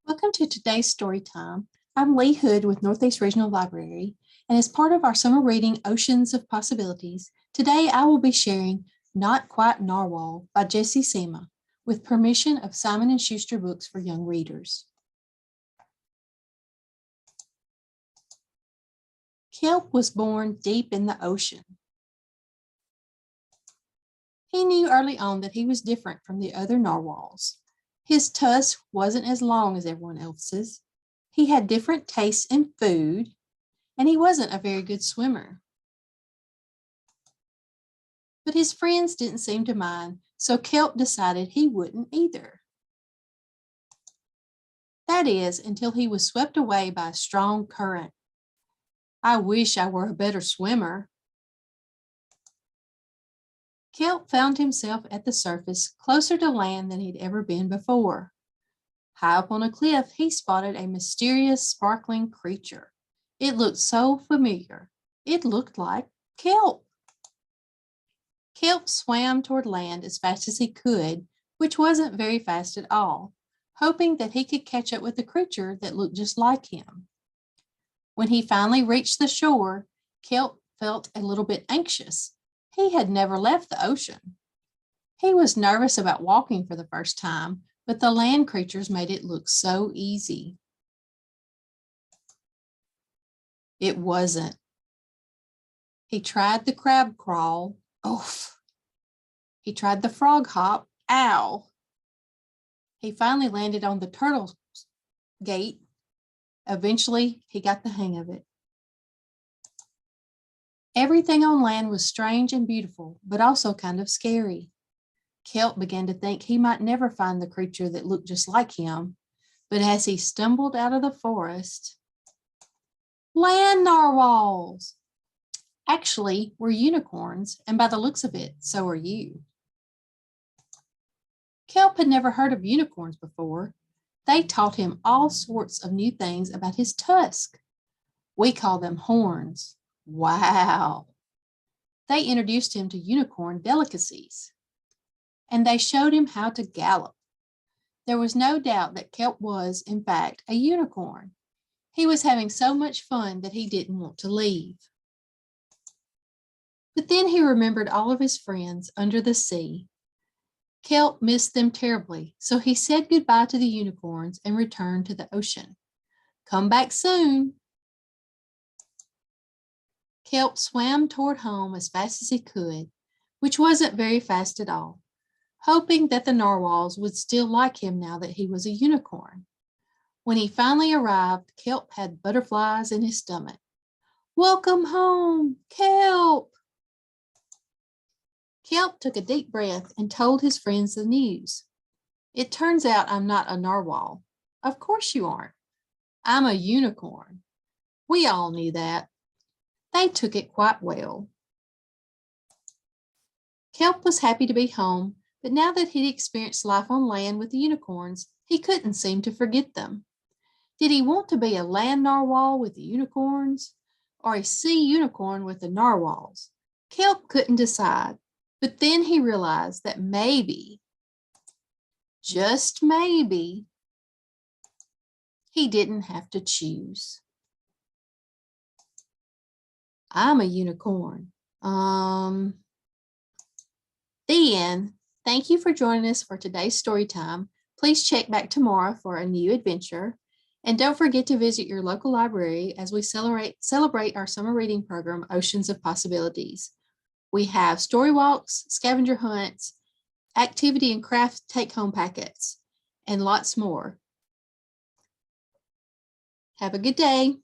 Welcome to today's story time. I'm Leigh Hood with Northeast Regional Library, and as part of our summer reading Oceans of Possibilities, today I will be sharing Not Quite Narwhal by Jessie Sima with permission of Simon & Schuster Books for Young Readers. Kelp was born deep in the ocean. He knew early on that he was different from the other narwhals. His tusk wasn't as long as everyone else's. He had different tastes in food, and he wasn't a very good swimmer. But his friends didn't seem to mind, so Kelp decided he wouldn't either. That is, until he was swept away by a strong current. I wish I were a better swimmer. Kelp found himself at the surface, closer to land than he'd ever been before. High up on a cliff, he spotted a mysterious, sparkling creature. It looked so familiar. It looked like Kelp. Kelp swam toward land as fast as he could, which wasn't very fast at all, hoping that he could catch up with a creature that looked just like him. When he finally reached the shore, Kelp felt a little bit anxious. He had never left the ocean. He was nervous about walking for the first time, but the land creatures made it look so easy. It wasn't. He tried the crab crawl. Oof. He tried the frog hop. Ow. He finally landed on the turtle gate. Eventually, he got the hang of it. Everything on land was strange and beautiful, but also kind of scary. Kelp began to think he might never find the creature that looked just like him, but as he stumbled out of the forest, land narwhals! Actually, we're unicorns, and by the looks of it, so are you. Kelp had never heard of unicorns before. They taught him all sorts of new things about his tusk. We call them horns. Wow. They introduced him to unicorn delicacies, and they showed him how to gallop. There was no doubt that Kelp was, in fact, a unicorn. He was having so much fun that he didn't want to leave. But then he remembered all of his friends under the sea. Kelp missed them terribly, so he said goodbye to the unicorns and returned to the ocean. Come back soon. Kelp swam toward home as fast as he could, which wasn't very fast at all, hoping that the narwhals would still like him now that he was a unicorn. When he finally arrived, Kelp had butterflies in his stomach. Welcome home, Kelp! Kelp took a deep breath and told his friends the news. It turns out I'm not a narwhal. Of course you aren't. I'm a unicorn. We all knew that. They took it quite well. Kelp was happy to be home, but now that he'd experienced life on land with the unicorns, he couldn't seem to forget them. Did he want to be a land narwhal with the unicorns or a sea unicorn with the narwhals? Kelp couldn't decide, but then he realized that maybe, just maybe, he didn't have to choose. I'm a unicorn. The end. Thank you for joining us for today's story time. Please check back tomorrow for a new adventure. And don't forget to visit your local library as we celebrate our summer reading program, Oceans of Possibilities. We have story walks, scavenger hunts, activity and craft take-home packets, and lots more. Have a good day.